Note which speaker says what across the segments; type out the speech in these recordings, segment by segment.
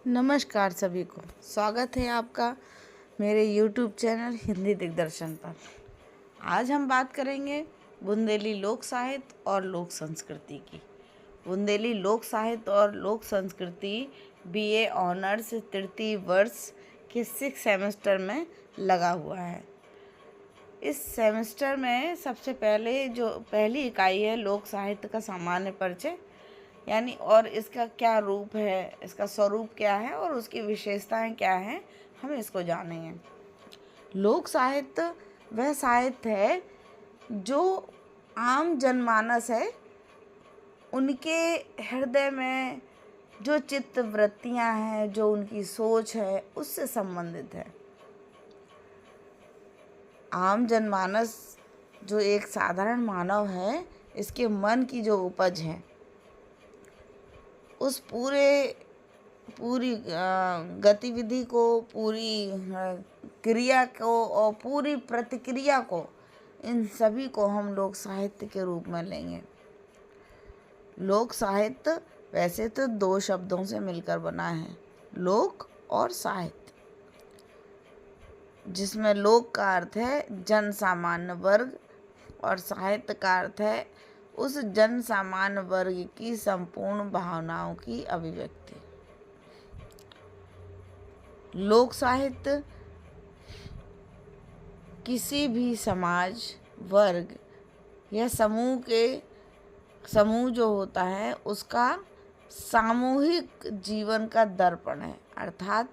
Speaker 1: नमस्कार सभी को, स्वागत है आपका मेरे YouTube चैनल हिंदी दिग्दर्शन पर। आज हम बात करेंगे बुंदेली लोक साहित्य और लोक संस्कृति की। बुंदेली लोक साहित्य और लोक संस्कृति BA ऑनर्स तृतीय वर्ष के 6 सेमेस्टर में लगा हुआ है। इस सेमेस्टर में सबसे पहले जो पहली इकाई है लोक साहित्य का सामान्य परिचय, यानी और इसका क्या रूप है, इसका स्वरूप क्या है और उसकी विशेषताएं क्या हैं, हम इसको जानेंगे। लोक साहित्य वह साहित्य है जो आम जनमानस है, उनके हृदय में जो चित्त वृत्तियां हैं, जो उनकी सोच है, उससे संबंधित है। आम जनमानस जो एक साधारण मानव है, इसके मन की जो उपज है, उस पूरी गतिविधि को, पूरी क्रिया को और पूरी प्रतिक्रिया को, इन सभी को हम लोक साहित्य के रूप में लेंगे। लोक साहित्य वैसे तो 2 शब्दों से मिलकर बना है, लोक और साहित्य, जिसमें लोक का अर्थ है जन सामान्य वर्ग और साहित्य का अर्थ है उस जन सामान्य वर्ग की संपूर्ण भावनाओं की अभिव्यक्ति। लोक साहित्य किसी भी समाज, वर्ग या समूह जो होता है उसका सामूहिक जीवन का दर्पण है। अर्थात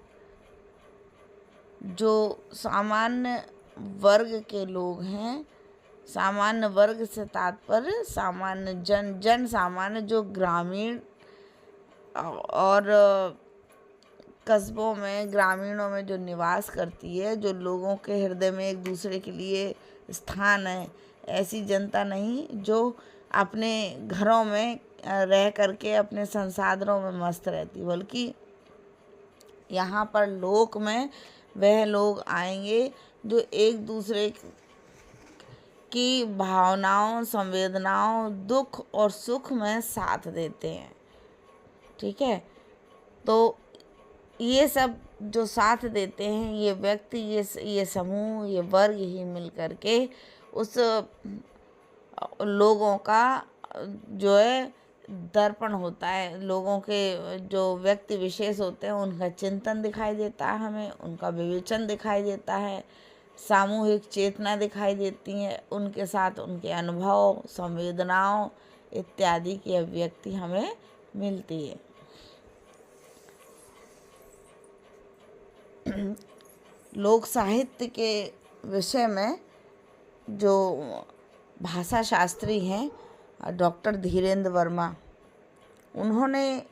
Speaker 1: जो सामान्य वर्ग के लोग हैं, सामान्य वर्ग से तात्पर्य सामान्य जन सामान्य, जो ग्रामीण और कस्बों में, ग्रामीणों में जो निवास करती है, जो लोगों के हृदय में एक दूसरे के लिए स्थान है, ऐसी जनता नहीं जो अपने घरों में रह करके अपने संसाधनों में मस्त रहती, बल्कि यहाँ पर लोक में वह लोग आएंगे जो एक दूसरे की भावनाओं, संवेदनाओं, दुख और सुख में साथ देते हैं। ठीक है, तो ये सब जो साथ देते हैं, ये व्यक्ति, ये समूह, ये वर्ग ही मिल करके उस लोगों का जो है दर्पण होता है। लोगों के जो व्यक्ति विशेष होते हैं उनका चिंतन दिखाई देता है हमें, उनका विवेचन दिखाई देता है, सामूहिक चेतना दिखाई देती है, उनके साथ उनके अनुभव, संवेदनाओं इत्यादि की अभिव्यक्ति हमें मिलती है। लोक साहित्य के विषय में जो भाषा शास्त्री हैं डॉक्टर धीरेन्द्र वर्मा, उन्होंने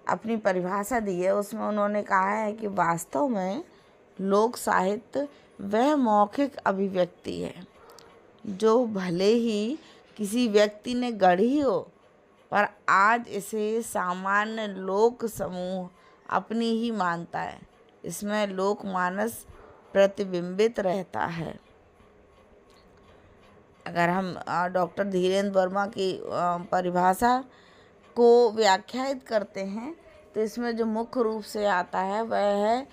Speaker 1: अपनी परिभाषा दी है। उसमें उन्होंने कहा है कि वास्तव में लोक साहित्य वह मौखिक अभिव्यक्ति है जो भले ही किसी व्यक्ति ने गढ़ी हो, पर आज इसे सामान्य लोक समूह अपनी ही मानता है। इसमें लोकमानस प्रतिबिंबित रहता है। अगर हम डॉक्टर धीरेन्द्र वर्मा की परिभाषा को व्याख्यायित करते हैं तो इसमें जो मुख्य रूप से आता है वह है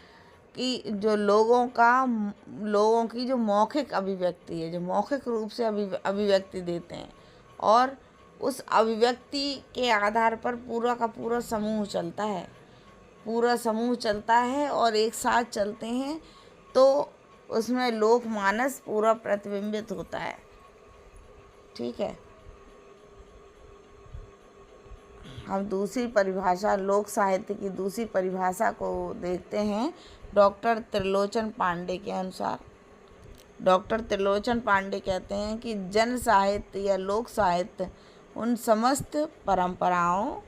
Speaker 1: कि जो लोगों की जो मौखिक अभिव्यक्ति है, जो मौखिक रूप से अभिव्यक्ति देते हैं, और उस अभिव्यक्ति के आधार पर पूरा का पूरा समूह चलता है और एक साथ चलते हैं, तो उसमें लोकमानस पूरा प्रतिबिंबित होता है। ठीक है, हम दूसरी परिभाषा, लोक साहित्य की दूसरी परिभाषा को देखते हैं। डॉक्टर त्रिलोचन पांडे के अनुसार, डॉक्टर त्रिलोचन पांडे कहते हैं कि जन साहित्य या लोक साहित्य उन समस्त परंपराओं,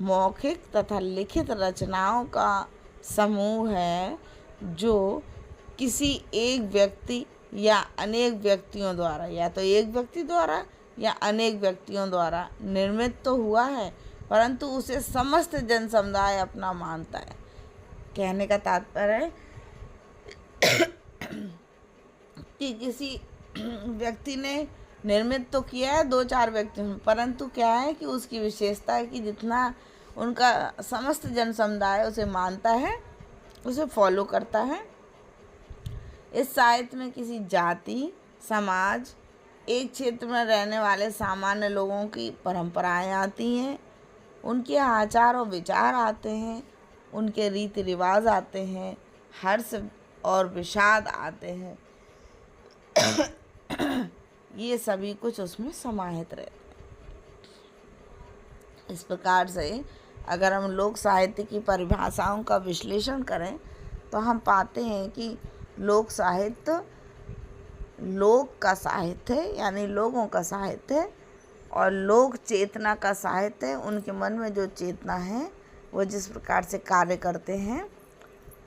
Speaker 1: मौखिक तथा लिखित रचनाओं का समूह है जो किसी एक व्यक्ति या अनेक व्यक्तियों द्वारा, या तो एक व्यक्ति द्वारा या अनेक व्यक्तियों द्वारा निर्मित तो हुआ है, परंतु उसे समस्त जन समुदाय अपना मानता है। कहने का तात्पर्य है कि किसी व्यक्ति ने निर्मित तो किया है 2-4 व्यक्तियों में, परंतु क्या है कि उसकी विशेषता है कि जितना उनका समस्त जन समुदाय उसे मानता है, उसे फॉलो करता है। इस साहित्य में किसी जाति, समाज, एक क्षेत्र में रहने वाले सामान्य लोगों की परंपराएं आती हैं, उनके आचार और विचार आते हैं, उनके रीति रिवाज आते हैं, हर्ष और विषाद आते हैं। ये सभी कुछ उसमें समाहित रहते हैं। इस प्रकार से अगर हम लोक साहित्य की परिभाषाओं का विश्लेषण करें तो हम पाते हैं कि लोक साहित्य लोक का साहित्य है, यानी लोगों का साहित्य है, और लोक चेतना का साहित्य है। उनके मन में जो चेतना है वो जिस प्रकार से कार्य करते हैं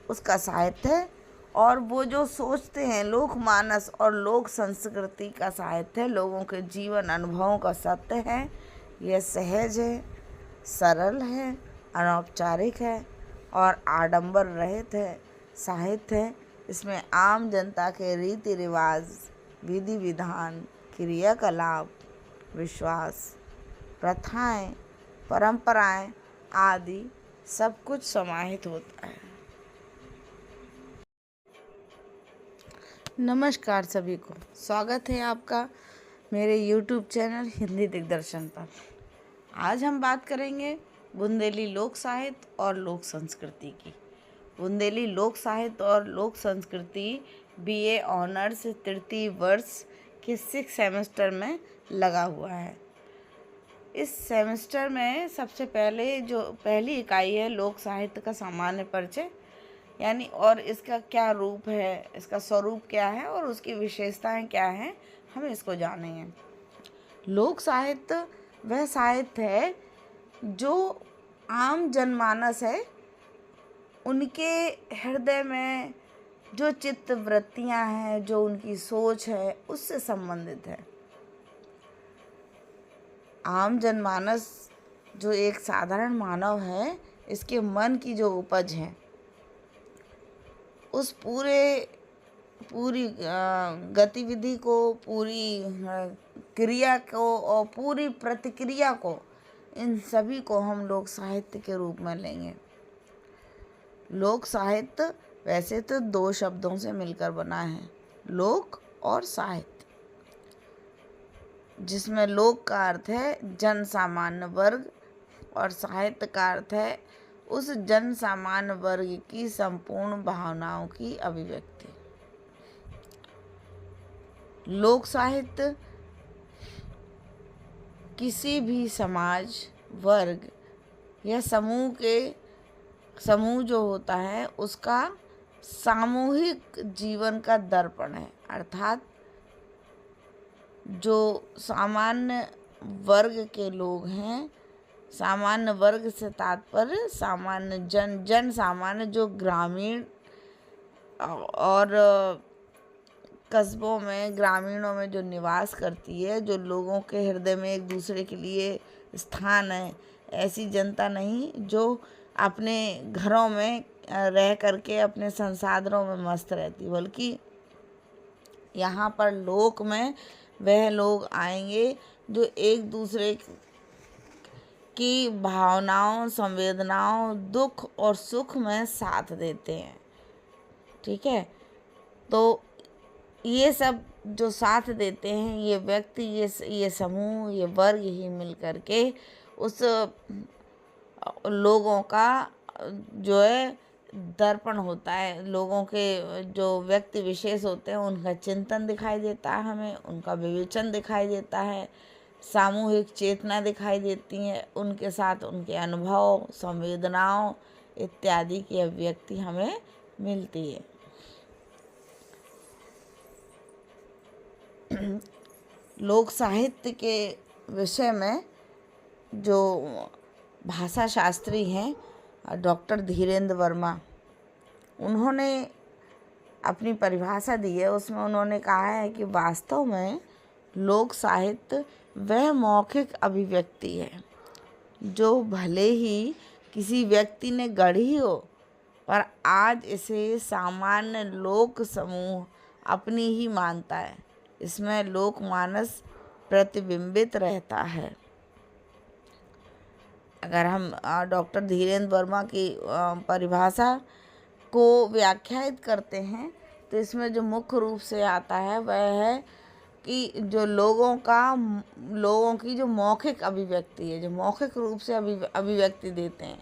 Speaker 1: उसका साहित्य है, और वो जो सोचते हैं लोकमानस और लोक संस्कृति का साहित्य है। लोगों के जीवन अनुभवों का सत्य है, यह सहज है, सरल है, अनौपचारिक है और आडंबर रहित है साहित्य है। इसमें आम जनता के रीति रिवाज, विधि विधान, क्रियाकलाप, विश्वास, प्रथाएं, परंपराएं आदि सब कुछ समाहित होता है। नमस्कार सभी को, स्वागत है आपका मेरे YouTube चैनल हिंदी दिग्दर्शन पर। आज हम बात करेंगे बुंदेली लोक साहित्य और लोक संस्कृति की। बुंदेली लोक साहित्य और लोक संस्कृति BA ऑनर्स तृतीय वर्ष के 6 सेमेस्टर में लगा हुआ है। इस सेमेस्टर में सबसे पहले जो पहली इकाई है लोक साहित्य का सामान्य परिचय, यानी और इसका क्या रूप है, इसका स्वरूप क्या है और उसकी विशेषताएं क्या हैं, हम इसको जानेंगे। लोक साहित्य वह साहित्य है जो आम जनमानस है, उनके हृदय में जो चित्त वृत्तियां हैं, जो उनकी सोच है, उससे संबंधित है। आम जनमानस जो एक साधारण मानव है, इसके मन की जो उपज है, उस पूरी गतिविधि को, पूरी क्रिया को और पूरी प्रतिक्रिया को, इन सभी को हम लोक साहित्य के रूप में लेंगे। लोक साहित्य वैसे तो 2 शब्दों से मिलकर बना है, लोक और साहित्य, जिसमें लोक का अर्थ है जन सामान्य वर्ग और साहित्य का अर्थ है उस जन सामान्य वर्ग की संपूर्ण भावनाओं की अभिव्यक्ति। लोक साहित्य किसी भी समाज, वर्ग या समूह जो होता है उसका सामूहिक जीवन का दर्पण है। अर्थात जो सामान्य वर्ग के लोग हैं, सामान्य वर्ग से तात्पर्य सामान्य जन सामान्य, जो ग्रामीण और कस्बों में, ग्रामीणों में जो निवास करती है, जो लोगों के हृदय में एक दूसरे के लिए स्थान है, ऐसी जनता नहीं जो अपने घरों में रह करके अपने संसाधनों में मस्त रहती, बल्कि यहाँ पर लोक में वह लोग आएंगे जो एक दूसरे की भावनाओं, संवेदनाओं, दुख और सुख में साथ देते हैं। ठीक है, तो ये सब जो साथ देते हैं, ये व्यक्ति, ये समूह, ये वर्ग ही मिल करके उस लोगों का जो है दर्पण होता है। लोगों के जो व्यक्ति विशेष होते हैं उनका चिंतन दिखाई देता है हमें, उनका विवेचन दिखाई देता है, सामूहिक चेतना दिखाई देती है, उनके साथ उनके अनुभव, संवेदनाओं इत्यादि की अभिव्यक्ति हमें मिलती है। लोक साहित्य के विषय में जो भाषा शास्त्री हैं डॉक्टर धीरेन्द्र वर्मा, उन्होंने अपनी परिभाषा दी है। उसमें उन्होंने कहा है कि वास्तव में लोक साहित्य वह मौखिक अभिव्यक्ति है जो भले ही किसी व्यक्ति ने गढ़ी हो, पर आज इसे सामान्य लोक समूह अपनी ही मानता है। इसमें लोकमानस प्रतिबिंबित रहता है। अगर हम डॉक्टर धीरेन्द्र वर्मा की परिभाषा को व्याख्यायित करते हैं तो इसमें जो मुख्य रूप से आता है वह है कि जो लोगों की जो मौखिक अभिव्यक्ति है, जो मौखिक रूप से अभिव्यक्ति देते हैं,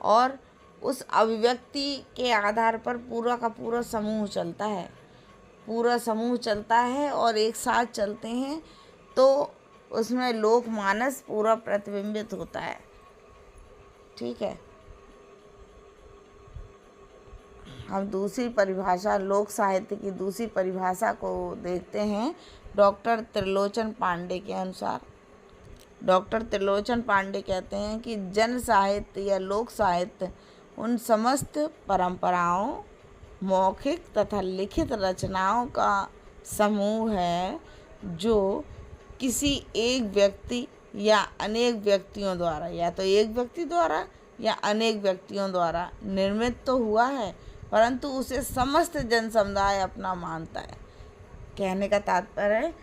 Speaker 1: और उस अभिव्यक्ति के आधार पर पूरा का पूरा समूह चलता है और एक साथ चलते हैं, तो उसमें लोकमानस पूरा प्रतिबिंबित होता है। ठीक है, हम दूसरी परिभाषा, लोक साहित्य की दूसरी परिभाषा को देखते हैं। डॉक्टर त्रिलोचन पांडे के अनुसार, डॉक्टर त्रिलोचन पांडे कहते हैं कि जन साहित्य या लोक साहित्य उन समस्त परंपराओं, मौखिक तथा लिखित रचनाओं का समूह है जो किसी एक व्यक्ति या अनेक व्यक्तियों द्वारा, या तो एक व्यक्ति द्वारा या अनेक व्यक्तियों द्वारा निर्मित तो हुआ है, परंतु उसे समस्त जन समुदाय अपना मानता है। कहने का तात्पर्य है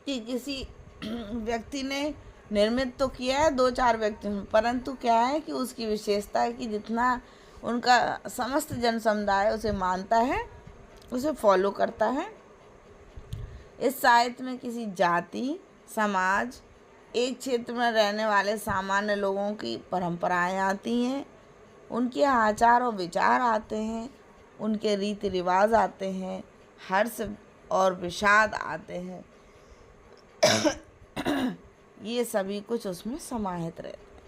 Speaker 1: कि किसी व्यक्ति ने निर्मित तो किया है 2-4 व्यक्तियों, परंतु क्या है कि उसकी विशेषता है कि जितना उनका समस्त जन समुदाय उसे मानता है, उसे फॉलो करता है। इस साहित्य में किसी जाति, समाज, एक क्षेत्र में रहने वाले सामान्य लोगों की परंपराएं आती हैं, उनके आचार और विचार आते हैं, उनके रीति रिवाज आते हैं, हर्ष और विषाद आते हैं। ये सभी कुछ उसमें समाहित रहते हैं।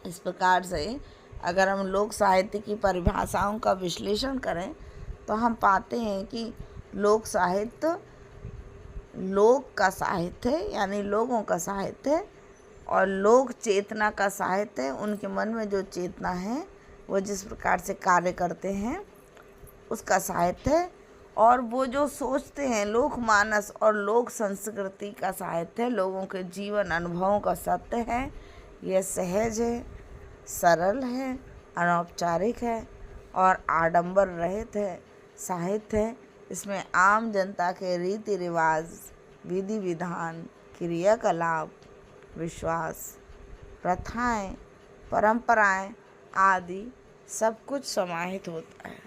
Speaker 1: इस प्रकार से अगर हम लोक साहित्य की परिभाषाओं का विश्लेषण करें तो हम पाते हैं कि लोक साहित्य लोक का साहित्य है, यानी लोगों का साहित्य है, और लोक चेतना का साहित्य है। उनके मन में जो चेतना है वो जिस प्रकार से कार्य करते हैं उसका साहित्य है, और वो जो सोचते हैं लोकमानस और लोक संस्कृति का साहित्य है। लोगों के जीवन अनुभवों का सत्य है, यह सहज है, सरल है, अनौपचारिक है और आडंबर रहित है साहित्य है। इसमें आम जनता के रीति रिवाज, विधि विधान, क्रियाकलाप, विश्वास, प्रथाएं, परंपराएं आदि सब कुछ समाहित होता है।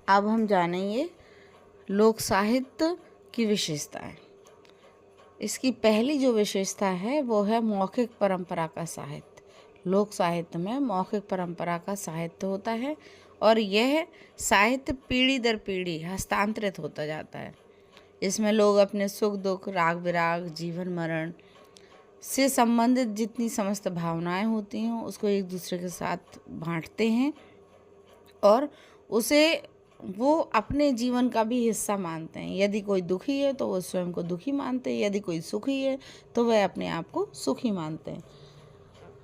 Speaker 1: अब हम जानेंगे लोक साहित्य की विशेषताएं। इसकी पहली जो विशेषता है वो है मौखिक परंपरा का साहित्य। लोक साहित्य में मौखिक परंपरा का साहित्य होता है और यह साहित्य पीढ़ी दर पीढ़ी हस्तांतरित होता जाता है। इसमें लोग अपने सुख दुख, राग विराग, जीवन मरण से संबंधित जितनी समस्त भावनाएं होती हैं उसको एक दूसरे के साथ बांटते हैं और उसे वो अपने जीवन का भी हिस्सा मानते हैं। यदि कोई दुखी है तो वो स्वयं को दुखी मानते हैं, यदि कोई सुखी है तो वह अपने आप को सुखी मानते हैं।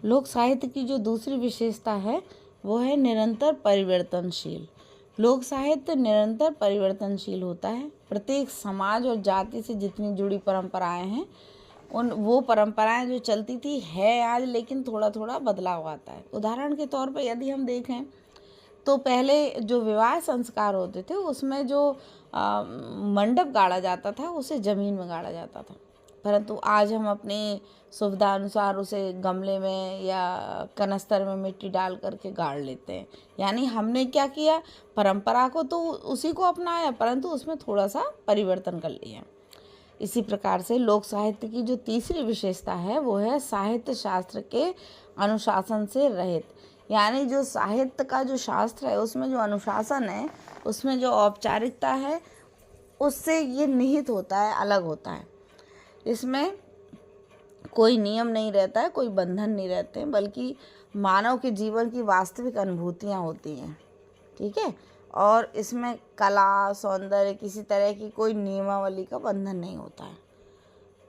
Speaker 1: लोक साहित्य की जो दूसरी विशेषता है वो है निरंतर परिवर्तनशील। लोक साहित्य निरंतर परिवर्तनशील होता है। प्रत्येक समाज और जाति से जितनी जुड़ी परंपराएं हैं वो परंपराएं जो चलती थी है आज, लेकिन थोड़ा थोड़ा बदलाव आता है। उदाहरण के तौर पर यदि हम देखें तो पहले जो विवाह संस्कार होते थे उसमें जो मंडप गाड़ा जाता था उसे ज़मीन में गाड़ा जाता था, परंतु आज हम अपनी सुविधा अनुसार उसे गमले में या कनस्तर में मिट्टी डाल करके गाड़ लेते हैं। यानी हमने क्या किया, परंपरा को तो उसी को अपनाया परंतु उसमें थोड़ा सा परिवर्तन कर लिया। इसी प्रकार से लोक साहित्य की जो तीसरी विशेषता है वो है साहित्य शास्त्र के अनुशासन से रहित। यानी जो साहित्य का जो शास्त्र है उसमें जो अनुशासन है, उसमें जो औपचारिकता है उससे ये निहित होता है, अलग होता है। इसमें कोई नियम नहीं रहता है, कोई बंधन नहीं रहते हैं, बल्कि मानव के जीवन की वास्तविक अनुभूतियाँ होती हैं। ठीक है, और इसमें कला, सौंदर्य, किसी तरह की कोई नियमावली का बंधन नहीं होता है।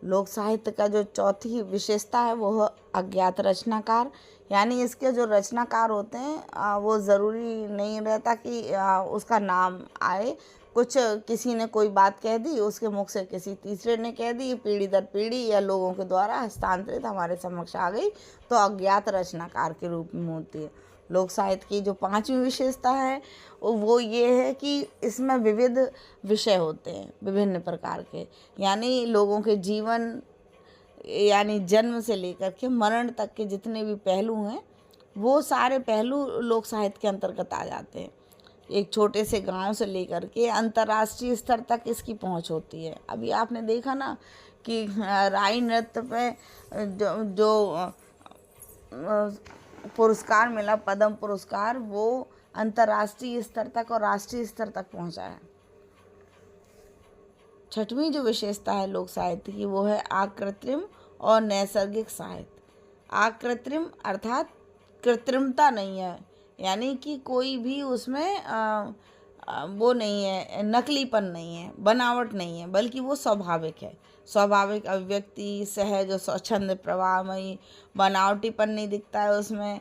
Speaker 1: लोक साहित्य का जो चौथी विशेषता है वो है अज्ञात रचनाकार। यानी इसके जो रचनाकार होते हैं वो ज़रूरी नहीं रहता कि उसका नाम आए। कुछ किसी ने कोई बात कह दी, उसके मुख से किसी तीसरे ने कह दी, पीढ़ी दर पीढ़ी या लोगों के द्वारा हस्तांतरित हमारे समक्ष आ गई, तो अज्ञात रचनाकार के रूप में होती है। लोक साहित्य की जो पांचवी विशेषता है वो ये है कि इसमें विविध विषय होते हैं विभिन्न प्रकार के, यानी लोगों के जीवन यानी जन्म से लेकर के मरण तक के जितने भी पहलू हैं वो सारे पहलू लोक साहित्य के अंतर्गत आ जाते हैं। एक छोटे से गांव से लेकर के अंतर्राष्ट्रीय स्तर तक इसकी पहुंच होती है। अभी आपने देखा ना कि राई नृत्य पे जो पुरस्कार मिला, पद्म पुरस्कार, वो अंतर्राष्ट्रीय स्तर तक और राष्ट्रीय स्तर तक पहुंचा है। छठवीं जो विशेषता है लोक साहित्य की वो है आकृत्रिम और नैसर्गिक साहित्य। आकृत्रिम अर्थात कृत्रिमता नहीं है, यानी कि कोई भी उसमें वो नहीं है, नकलीपन नहीं है, बनावट नहीं है, बल्कि वो स्वाभाविक है। स्वाभाविक अभिव्यक्ति, सहज और स्वच्छंद प्रवाहमयी, बनावटीपन नहीं दिखता है उसमें,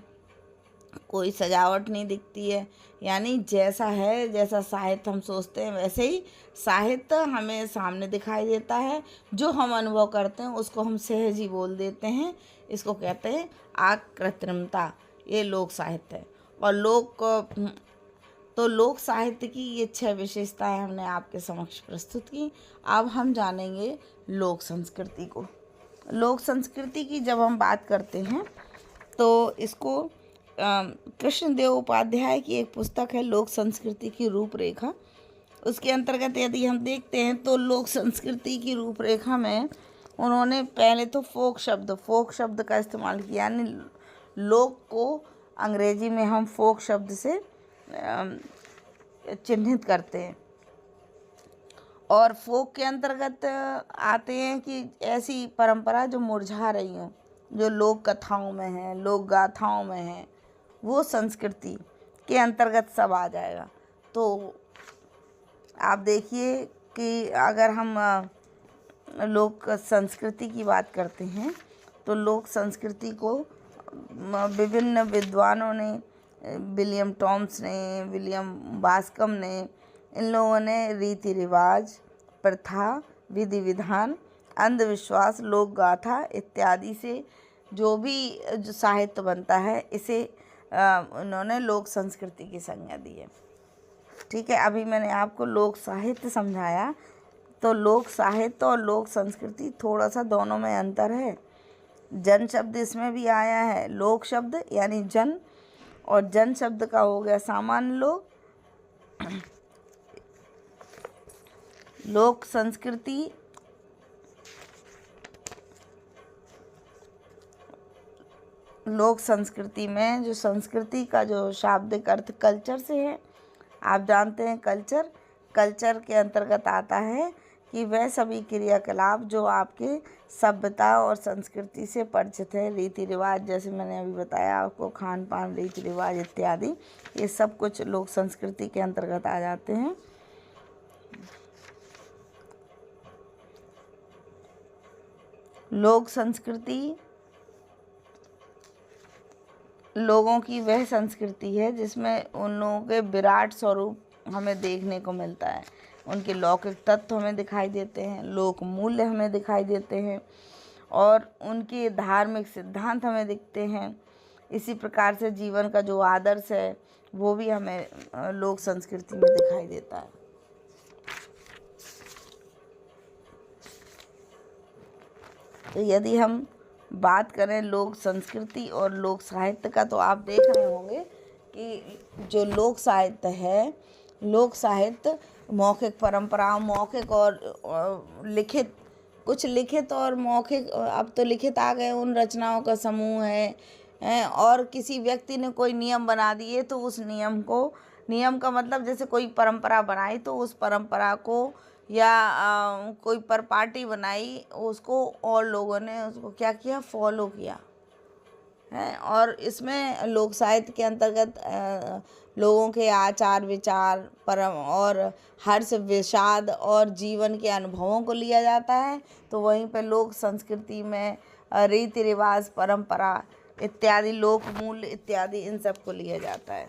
Speaker 1: कोई सजावट नहीं दिखती है। यानी जैसा है, जैसा साहित्य हम सोचते हैं वैसे ही साहित्य हमें सामने दिखाई देता है। जो हम अनुभव करते हैं उसको हम सहज ही बोल देते हैं। इसको कहते हैं अकृत्रिमता। ये लोक साहित्य है। और लोक साहित्य की ये 6 विशेषताएं हमने आपके समक्ष प्रस्तुत की। अब हम जानेंगे लोक संस्कृति को। लोक संस्कृति की जब हम बात करते हैं तो इसको कृष्णदेव उपाध्याय की एक पुस्तक है लोक संस्कृति की रूपरेखा। उसके अंतर्गत यदि हम देखते हैं तो लोक संस्कृति की रूपरेखा में उन्होंने पहले तो फोक शब्द का इस्तेमाल किया, यानी लोक को अंग्रेजी में हम फोक शब्द से चिन्हित करते हैं। और फोक के अंतर्गत आते हैं कि ऐसी परंपरा जो मुरझा रही हो, जो लोक कथाओं में है, लोक गाथाओं में है, वो संस्कृति के अंतर्गत सब आ जाएगा। तो आप देखिए कि अगर हम लोक संस्कृति की बात करते हैं तो लोक संस्कृति को विभिन्न विद्वानों ने, विलियम टॉम्स ने, विलियम बास्कम ने, इन लोगों ने रीति रिवाज, प्रथा, विधि विधान, अंधविश्वास, लोक गाथा इत्यादि से जो साहित्य बनता है इसे उन्होंने लोक संस्कृति की संज्ञा दी है। ठीक है, अभी मैंने आपको लोक साहित्य समझाया, तो लोक साहित्य और लोक संस्कृति थोड़ा सा दोनों में अंतर है। जन शब्द इसमें भी आया है, लोक शब्द यानी जन, और जन शब्द का हो गया सामान्य लोग। लोक संस्कृति लोक संस्कृति में जो संस्कृति का जो शाब्दिक अर्थ कल्चर से है, आप जानते हैं कल्चर के अंतर्गत आता है कि वह सभी क्रियाकलाप जो आपके सभ्यता और संस्कृति से परिचित है, रीति रिवाज, जैसे मैंने अभी बताया आपको, खान पान, रीति रिवाज इत्यादि, ये सब कुछ लोक संस्कृति के अंतर्गत आ जाते हैं। लोक संस्कृति लोगों की वह संस्कृति है जिसमें उन लोगों के विराट स्वरूप हमें देखने को मिलता है, उनके लौकिक तत्व हमें दिखाई देते हैं, लोक मूल्य हमें दिखाई देते हैं और उनके धार्मिक सिद्धांत हमें दिखते हैं। इसी प्रकार से जीवन का जो आदर्श है वो भी हमें लोक संस्कृति में दिखाई देता है। तो यदि हम बात करें लोक संस्कृति और लोक साहित्य का, तो आप देख रहे होंगे कि जो लोक साहित्य है, लोक साहित्य मौखिक परंपराओं, मौखिक और लिखित, कुछ लिखित और मौखिक, अब तो लिखित आ गए, उन रचनाओं का समूह है और किसी व्यक्ति ने कोई नियम बना दिए तो उस नियम का मतलब जैसे कोई परंपरा बनाई तो उस परंपरा को, या कोई पार्टी बनाई उसको, और लोगों ने उसको क्या किया, फॉलो किया है। और इसमें लोक साहित्य के अंतर्गत लोगों के आचार विचार, परम और हर्ष विषाद और जीवन के अनुभवों को लिया जाता है। तो वहीं पर लोक संस्कृति में रीति रिवाज, परंपरा इत्यादि, लोक मूल्य इत्यादि, इन सब को लिया जाता है।